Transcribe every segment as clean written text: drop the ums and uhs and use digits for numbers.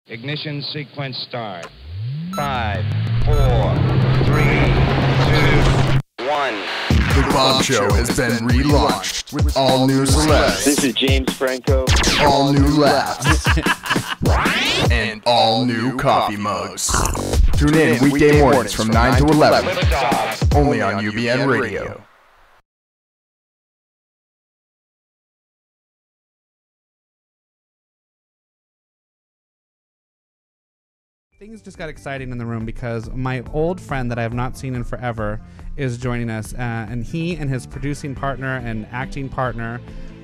Ignition sequence start. 5, 4, 3, 2, 1. The Baub Show has been relaunched with all new celebs. This is James Franco. All new laughs. And all new coffee mugs. Tune in weekday mornings from 9 to 11. Only on UBN Radio. Things just got exciting in the room because my old friend that I have not seen in forever is joining us, and he and his producing partner and acting partner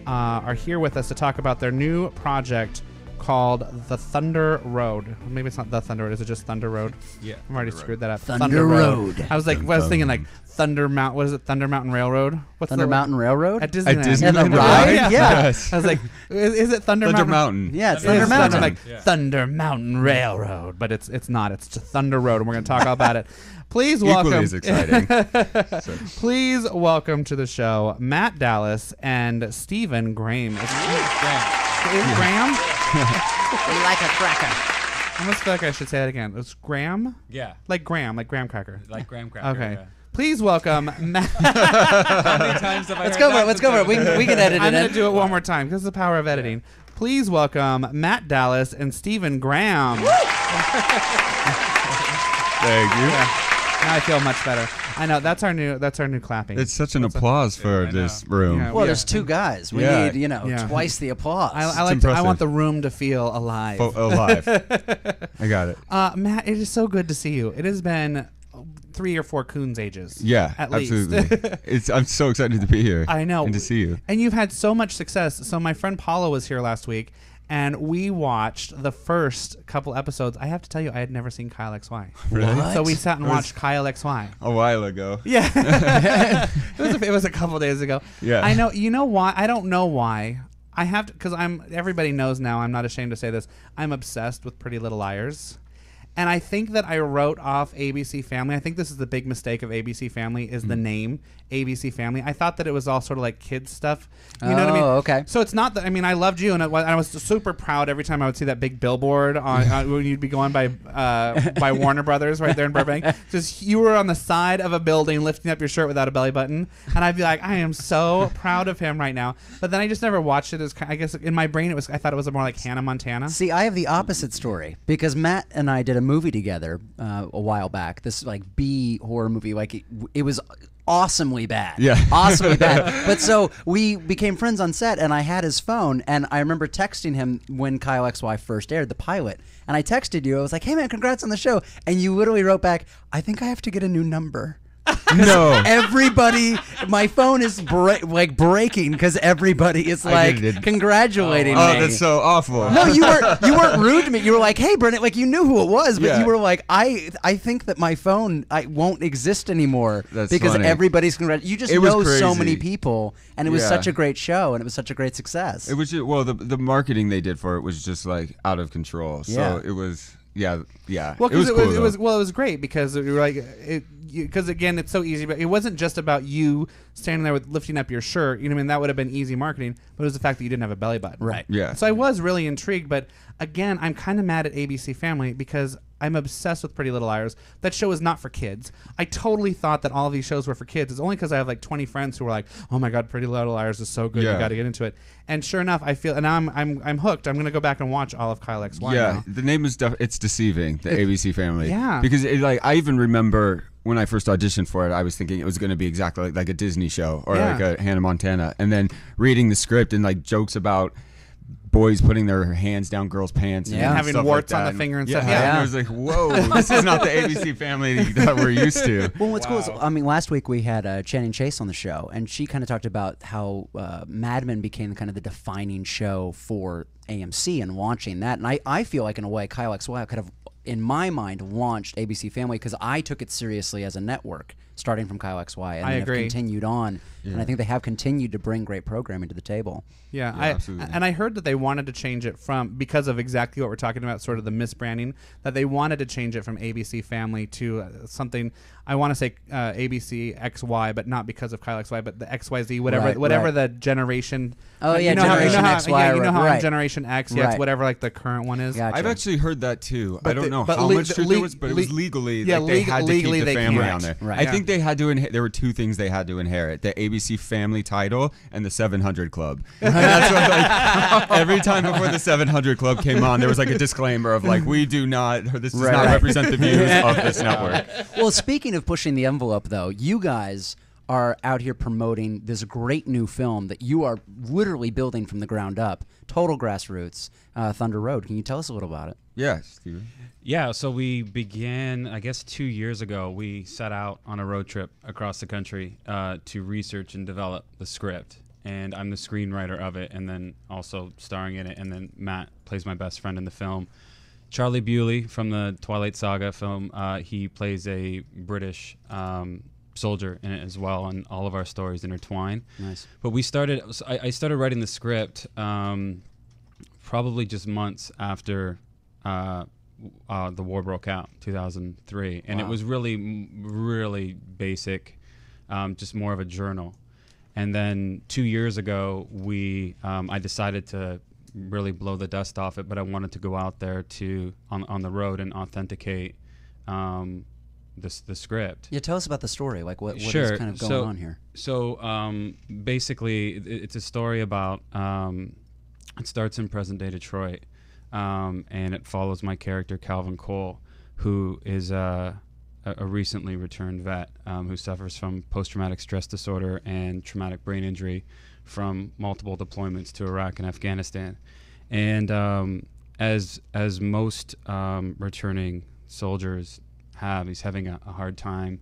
are here with us to talk about their new project called The Thunder Road. Maybe it's not The Thunder Road. Is it just Thunder Road? Yeah. I've already screwed that up. Thunder Road. I was like, I was thinking like Thunder Mountain. What is it? Thunder Mountain Railroad? What's Thunder Mountain Railroad? At Disneyland. At Disneyland. Yeah, the ride? Yeah. Yes. I was like, is it Thunder Mountain? Yeah, it's It is Thunder Mountain. Like Thunder Mountain Railroad, but it's not. It's just Thunder Road, and we're going to talk all about it. Please welcome. Equally as exciting. Please welcome to the show Matt Dallas and Steven Grayhm. Is it Graham? Like a cracker. I almost feel like I should say that again. It's Graham? Yeah. Like Graham, like graham cracker. Like graham cracker. Okay. Yeah. Please welcome Matt. How many times have I Let's heard go for that? it. Let's go for it. We can edit it I'm going in. to do it one more time because it's the power of editing. Please welcome Matt Dallas and Steven Grayhm. Thank you. Now I feel much better. I know that's our new clapping. It's such an applause for this room. Yeah. Well, there's two guys. We Yeah. need, Yeah. twice the applause. I impressive. want the room to feel alive. Alive. I got it. Matt, it is so good to see you. It has been 3 or 4 Coons ages. Yeah, at absolutely. least. I'm so excited to be here. I know. And to see you. And you've had so much success. So my friend Paula was here last week, and we watched the first couple episodes. I have to tell you, I had never seen Kyle XY. Really? What? So we sat and watched Kyle XY. A while ago. Yeah. it was a couple days ago. Yeah. I know. You know why? I don't know why. I have to, because everybody knows now, I'm not ashamed to say this, I'm obsessed with Pretty Little Liars. And I think that I wrote off ABC Family. I think this is the big mistake of ABC Family is the name ABC Family. I thought that it was all sort of like kids stuff. You know what I mean? Oh, okay. So it's not that. I mean, I loved you, and I was super proud every time I would see that big billboard on when you'd be going by Warner Brothers right there in Burbank. Just you were on the side of a building lifting up your shirt without a belly button, and I'd be like, I am so proud of him right now. But then I just never watched it as. I guess in my brain I thought it was more like Hannah Montana. See, I have the opposite story because Matt and I did a movie together a while back. This like B horror movie, like it was awesomely bad. Yeah. Awesomely bad. But so we became friends on set, and I had his phone, and I remember texting him when Kyle XY first aired, the pilot. And I texted you. I was like, hey, man, congrats on the show. And you literally wrote back, I think I have to get a new number. No. Everybody, my phone is breaking because everybody is like congratulating me. Oh, that's so awful. No, you weren't rude to me. You were like, "Hey, Brennan," like you knew who it was, but Yeah. you were like, "I think that my phone won't exist anymore That's because funny. everybody's You just It was know so crazy. many people, and it was Yeah. such a great show, and it was such a great success. It was just, well, the marketing they did for it was just like out of control. So Yeah. it was, yeah. Well, it was because cool, it though. was great because you were like because again it's so easy, but it wasn't just about you standing there with lifting up your shirt. You know what I mean? That would have been easy marketing, but it was the fact that you didn't have a belly button. Right. Yeah. So I was really intrigued, but again, I'm kind of mad at ABC Family because I'm obsessed with Pretty Little Liars. That show is not for kids. I totally thought that all of these shows were for kids. It's only because I have like 20 friends who were like, "Oh my God, Pretty Little Liars is so good. Yeah. You got to get into it." And sure enough, I feel, and now I'm hooked. I'm gonna go back and watch all of Kyle XY. Yeah, now. the name is it's deceiving, the ABC Family. Yeah. Because I even remember when I first auditioned for it, I was thinking it was going to be exactly like a Disney show or Yeah. like a Hannah Montana, and then reading the script and like jokes about boys putting their hands down girls' pants Yeah. and Having stuff warts like on that. the finger and yeah, stuff. And Yeah. I was like, whoa, this is not the ABC Family that we're used to. Well, what's cool is, I mean, last week we had Channing Chase on the show, and she kind of talked about how Mad Men became kind of the defining show for AMC and launching that. And I feel like, in a way, Kyle XY could have, in my mind, launched ABC Family because I took it seriously as a network, starting from Kyle XY, and I then agree. have continued on and I think they have continued to bring great programming to the table. Yeah, absolutely. And I heard that they wanted to change it from, because of exactly what we're talking about, sort of the misbranding, that they wanted to change it from ABC Family to something, I want to say ABC XY, but not because of Kyle XY, but the XYZ, whatever the generation. Oh, yeah, you know Generation how, XY, you know how right. I'm Generation X, yeah, Right. it's whatever like the current one is. Gotcha. I've actually heard that too. But I don't know but how le- much truth le- there was, but it was le- legally, yeah, like they had to legally keep the they family can't. on there. Right. I Yeah. think they had to. There were two things they had to inherit: the ABC Family title and the 700 Club. And that's what, like, every time before the 700 Club came on, there was like a disclaimer of like, we do not, or this does Right. not represent the views of this network. Well, speaking of pushing the envelope, though, you guys are out here promoting this great new film that you are literally building from the ground up. Total grassroots, Thunder Road. Can you tell us a little about it? Yeah, Steven. Yeah, so we began, I guess 2 years ago, we set out on a road trip across the country to research and develop the script. And I'm the screenwriter of it, and then also starring in it. And then Matt plays my best friend in the film. Charlie Bewley from the Twilight saga film, he plays a British soldier in it as well, and all of our stories intertwine. Nice. But we started, so I started writing the script probably just months after the war broke out, 2003. And it was really basic, just more of a journal. And then 2 years ago, I decided to really blow the dust off it, but I wanted to go out there on the road and authenticate the script. Yeah, tell us about the story. Like, what Sure. is kind of going on here? So basically, it's a story about, it starts in present-day Detroit, and it follows my character, Calvin Cole, who is a recently returned vet who suffers from post-traumatic stress disorder and traumatic brain injury from multiple deployments to Iraq and Afghanistan. And as most returning soldiers have, he's having a hard time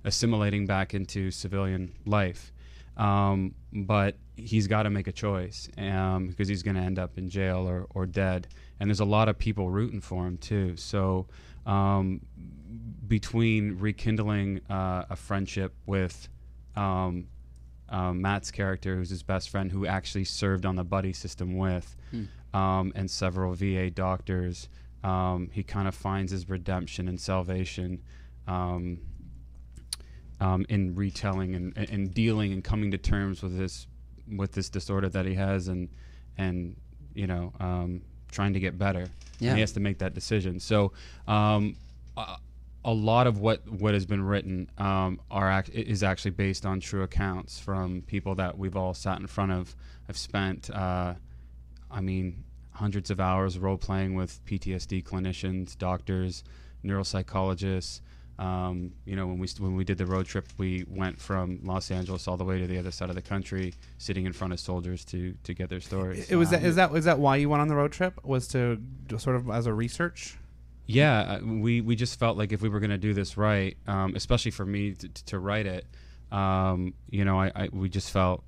assimilating back into civilian life. But he's got to make a choice because he's going to end up in jail or dead. And there's a lot of people rooting for him too. So between rekindling a friendship with Matt's character, who's his best friend, who actually served on the buddy system with, and several VA doctors, he kind of finds his redemption and salvation in retelling and dealing and coming to terms with this disorder that he has, and trying to get better. Yeah. And he has to make that decision. So a lot of what has been written is actually based on true accounts from people that we've all sat in front of. I've spent hundreds of hours role playing with PTSD clinicians, doctors, neuropsychologists. When we did the road trip, we went from Los Angeles all the way to the other side of the country, sitting in front of soldiers to get their stories. Is that why you went on the road trip? Was to sort of as a research? Yeah, we just felt like if we were going to do this right, especially for me to write it, we just felt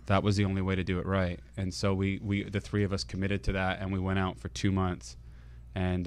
that was the only way to do it right. And so we the three of us committed to that, and we went out for 2 months. And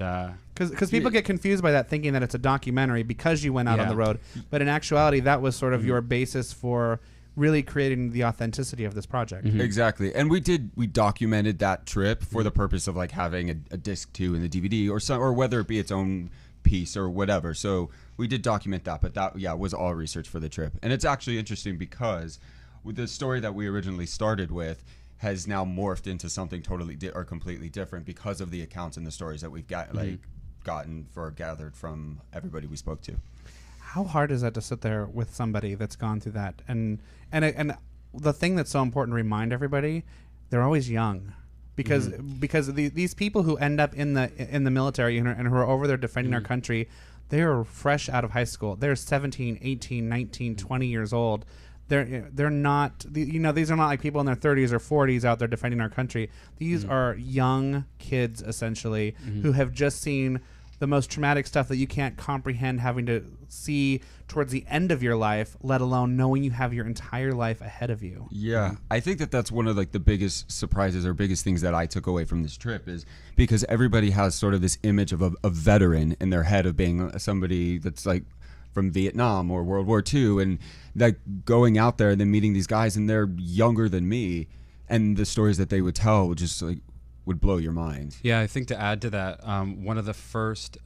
because people get confused by that, thinking that it's a documentary because you went out on the road, but in actuality that was sort of your basis for really creating the authenticity of this project. Exactly. And we documented that trip for the purpose of like having a disc too in the DVD or whether it be its own piece or whatever. So we did document that, but that was all research for the trip. And it's actually interesting because with the story that we originally started with has now morphed into something totally or completely different because of the accounts and the stories that we've gathered from everybody we spoke to. How hard is that to sit there with somebody that's gone through that? And the thing that's so important to remind everybody, they're always young, because these people who end up in the military and who are over there defending our country, they are fresh out of high school. They're 17, 18, 19, 20 years old. They're not, these are not like people in their 30s or 40s out there defending our country. These are young kids, essentially, who have just seen the most traumatic stuff that you can't comprehend having to see towards the end of your life, let alone knowing you have your entire life ahead of you. Yeah, I think that's one of like the biggest surprises or biggest things that I took away from this trip is because everybody has sort of this image of a veteran in their head of being somebody that's like from Vietnam or World War II, and like going out there and then meeting these guys, and they're younger than me, and the stories that they would tell just like would blow your mind. Yeah, I think to add to that, one of the first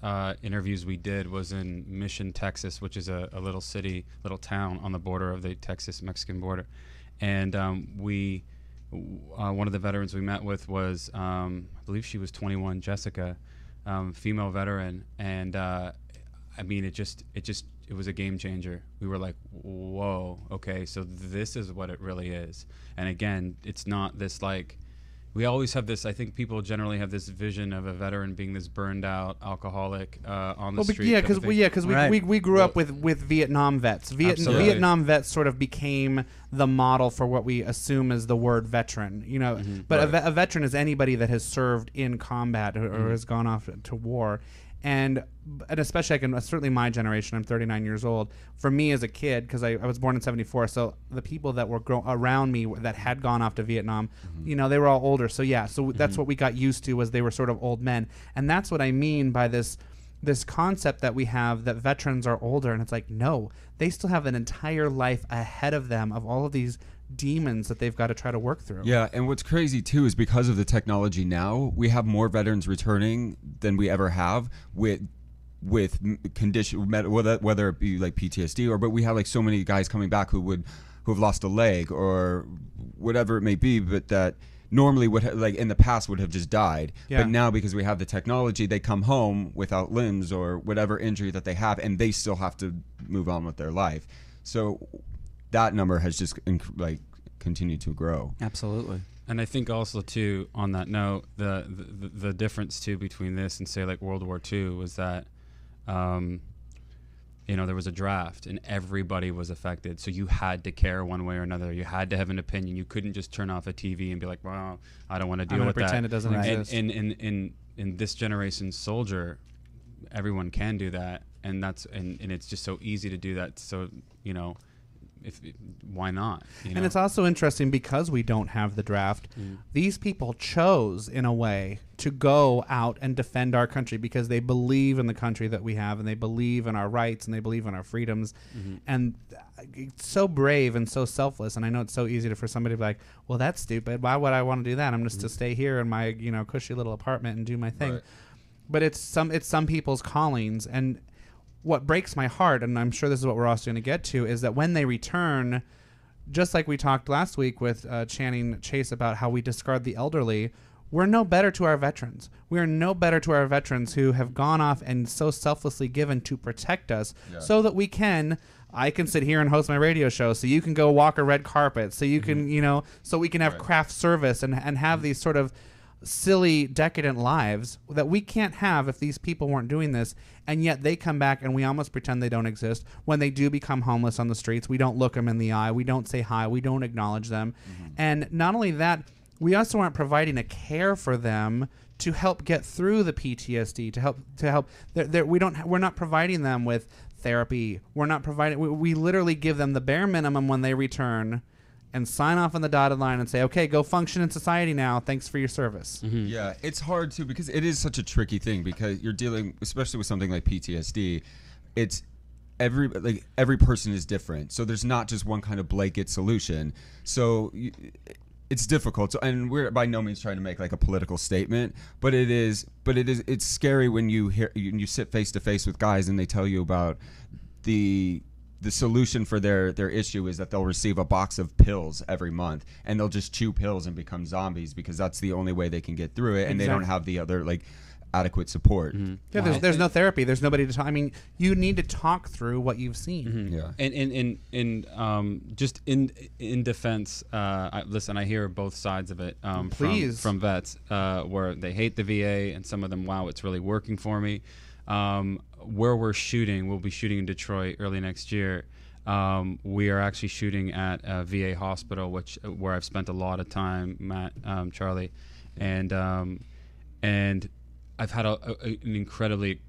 interviews we did was in Mission, Texas, which is a little town on the border of the Texas-Mexican border. And one of the veterans we met with was, I believe she was 21, Jessica, female veteran. And I mean, it was a game changer. We were like, whoa, okay, so this is what it really is. And again, it's not this like, we always have this, I think people generally have this vision of a veteran being this burned out alcoholic on the street. Yeah, because we grew up with Vietnam vets. Vietnam vets sort of became the model for what we assume is the word veteran. You know, but a veteran is anybody that has served in combat or has gone off to war. And especially, certainly my generation, I'm 39 years old. For me as a kid, because I was born in 74, so the people that were around me that had gone off to Vietnam, you know, they were all older. So yeah, that's what we got used to, was they were sort of old men. And that's what I mean by this concept that we have, that veterans are older. And it's like, no, they still have an entire life ahead of them of all of these demons that they've got to try to work through. Yeah, and what's crazy too is because of the technology now, we have more veterans returning than we ever have with condition, whether it be like PTSD but we have like so many guys coming back who have lost a leg or whatever it may be, but that normally would like in the past would have just died. But now, because we have the technology, they come home without limbs or whatever injury that they have, and they still have to move on with their life. So that number has just continued to grow. Absolutely. And I think also too, on that note, the difference too between this and say like World War II was that, you know, there was a draft and everybody was affected. So you had to care one way or another. You had to have an opinion. You couldn't just turn off a TV and be like, well, I don't want to deal with that. Pretend it doesn't exist. And in this generation's soldier, everyone can do that. And it's just so easy to do that. So, you know, why not? You know? And it's also interesting because we don't have the draft. These people chose, in a way, to go out and defend our country because they believe in the country that we have, and they believe in our rights, and they believe in our freedoms. And it's so brave and so selfless. And I know it's so easy for somebody to be like, well, that's stupid. Why would I want to do that? I'm just to stay here in my, you know, cushy little apartment and do my thing. Right. But it's some people's callings. And what breaks my heart, and I'm sure this is what we're also going to get to, is that when they return, just like we talked last week with Channing Chase about how we discard the elderly, we're no better to our veterans. We are no better to our veterans who have gone off and so selflessly given to protect us so that I can sit here and host my radio show, so you can go walk a red carpet, so you can, you know, so we can have craft service and have these sort of silly, decadent lives that we can't have if these people weren't doing this. And yet they come back and we almost pretend they don't exist. When they do become homeless on the streets, we don't look them in the eye. We don't say hi. We don't acknowledge them. And not only that, we also aren't providing a care for them to help get through the PTSD, to help. We're not providing them with therapy. We're not providing. We literally give them the bare minimum when they return, and sign off on the dotted line and say, okay, go function in society now. Thanks for your service. Yeah, it's hard too, because it is such a tricky thing, because you're dealing, especially with something like PTSD, it's every person is different. So there's not just one kind of blanket solution. So it's difficult. So, and we're by no means trying to make like a political statement, but it's scary when you sit face to face with guys and they tell you about the solution for their issue is that they'll receive a box of pills every month, and they'll just chew pills and become zombies because that's the only way they can get through it, and they don't have the other like adequate support. Yeah, there's no therapy. There's nobody to talk. I mean, you need to talk through what you've seen. Yeah, and just in defense, listen, I hear both sides of it. From vets where they hate the VA, and some of them, wow, it's really working for me. Where we'll be shooting in Detroit early next year. We are actually shooting at a VA hospital, where I've spent a lot of time, Matt, Charlie, and I've had an incredibly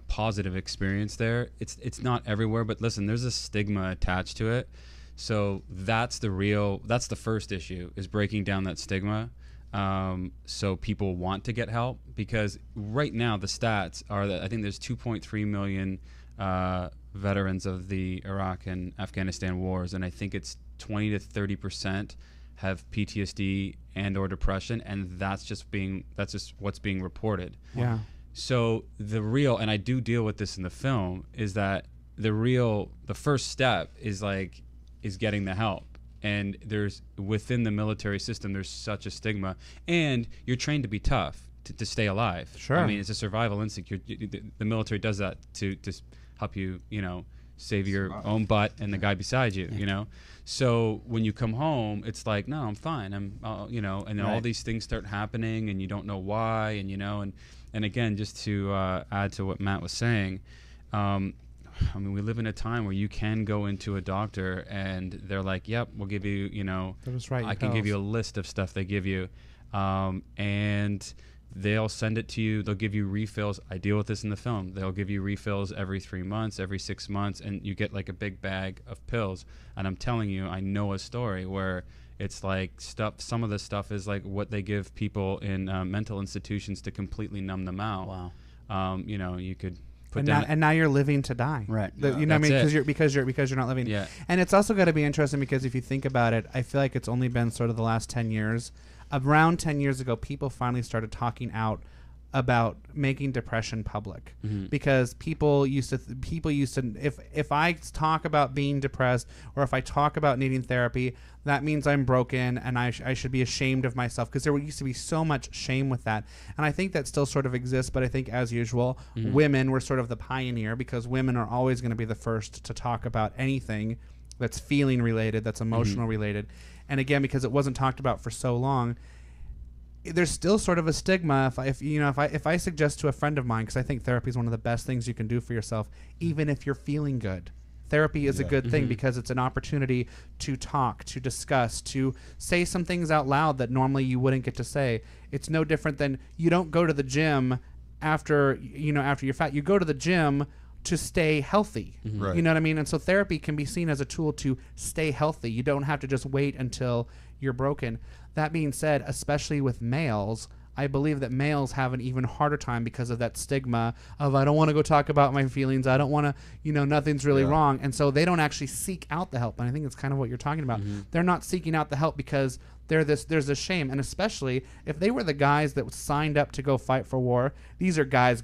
positive experience there. It's not everywhere, but listen, there's a stigma attached to it. So that's the first issue, is breaking down that stigma. So people want to get help, because right now the stats are that I think there's 2.3 million veterans of the Iraq and Afghanistan wars, and I think it's 20 to 30% have PTSD and or depression, and that's just what's being reported. Yeah. So the real, and I do deal with this in the film, is that the first step is getting the help. And there's, within the military system, there's such a stigma, and you're trained to be tough to stay alive. Sure. I mean, it's a survival instinct. The military does that to help you, save your own butt and the guy beside you, So when you come home, it's like, no, I'm fine. And then all these things start happening, and you don't know why, and again, just to add to what Matt was saying, I mean, we live in a time where you can go into a doctor and they're like, yep, we'll give you, I can give you a list of stuff they give you. And they'll send it to you. They'll give you refills. I deal with this in the film. They'll give you refills every 3 months, every 6 months, and you get like a big bag of pills. And I'm telling you, I know a story where it's like some of the stuff is like what they give people in mental institutions to completely numb them out. Wow. You could... And now you're living to die, right? What I mean, because you're not living. Yeah. And it's also got to be interesting because if you think about it, I feel like it's only been sort of the last 10 years. Around 10 years ago, people finally started talking out about making depression public, because people used to if I talk about being depressed or if I talk about needing therapy, that means I'm broken and I should be ashamed of myself, because there used to be so much shame with that. And I think that still sort of exists, but I think, as usual, women were sort of the pioneer, because women are always going to be the first to talk about anything that's feeling related, that's emotional related. And again, because it wasn't talked about for so long, there's still sort of a stigma. If I suggest to a friend of mine, because I think therapy is one of the best things you can do for yourself, even if you're feeling good. Therapy is a good thing because it's an opportunity to talk, to discuss, to say some things out loud that normally you wouldn't get to say. It's no different than, you don't go to the gym after you're fat. You go to the gym to stay healthy. Right. You know what I mean? And so therapy can be seen as a tool to stay healthy. You don't have to just wait until you're broken. That being said, especially with males, I believe that males have an even harder time because of that stigma of, I don't want to go talk about my feelings. I don't want to, nothing's really wrong. And so they don't actually seek out the help. And I think it's kind of what you're talking about. They're not seeking out the help because there's this shame. And especially if they were the guys that signed up to go fight for war, these are guys.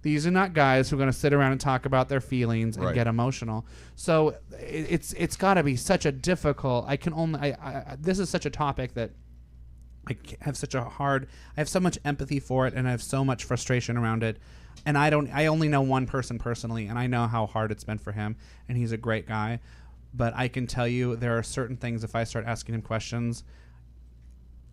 These are not guys who are going to sit around and talk about their feelings and get emotional. So it's got to be such a difficult, this is such a topic that I have so much empathy for it, and I have so much frustration around it. And I only know one person personally, and I know how hard it's been for him, and he's a great guy. But I can tell you there are certain things, if I start asking him questions,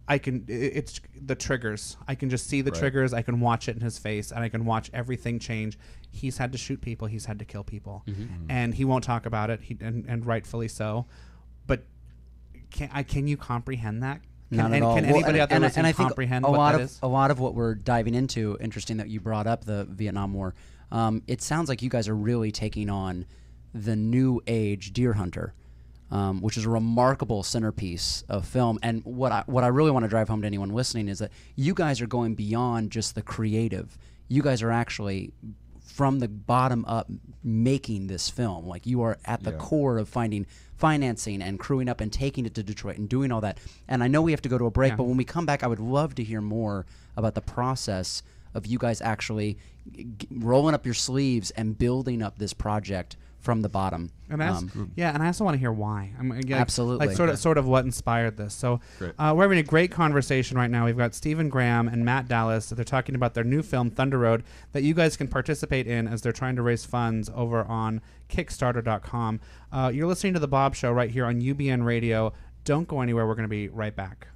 it's the triggers. I can just see the triggers. I can watch it in his face, and I can watch everything change. He's had to shoot people. He's had to kill people. And he won't talk about it, and rightfully so. But can you comprehend that? Not at all. Can anybody out there listening comprehend what that is? A lot of what we're diving into, interesting that you brought up the Vietnam War, it sounds like you guys are really taking on the new age deer hunter, which is a remarkable centerpiece of film. And what I really want to drive home to anyone listening is that you guys are going beyond just the creative. You guys are actually, from the bottom up, making this film. Like, you are at the core of finding financing and crewing up and taking it to Detroit and doing all that. And I know we have to go to a break, but when we come back, I would love to hear more about the process of you guys actually rolling up your sleeves and building up this project from the bottom. And and I also want to hear why. Absolutely. Like sort of what inspired this. So we're having a great conversation right now. We've got Steven Grayhm and Matt Dallas. They're talking about their new film, Thunder Road, that you guys can participate in as they're trying to raise funds over on Kickstarter.com. You're listening to The Baub Show right here on UBN Radio. Don't go anywhere. We're going to be right back.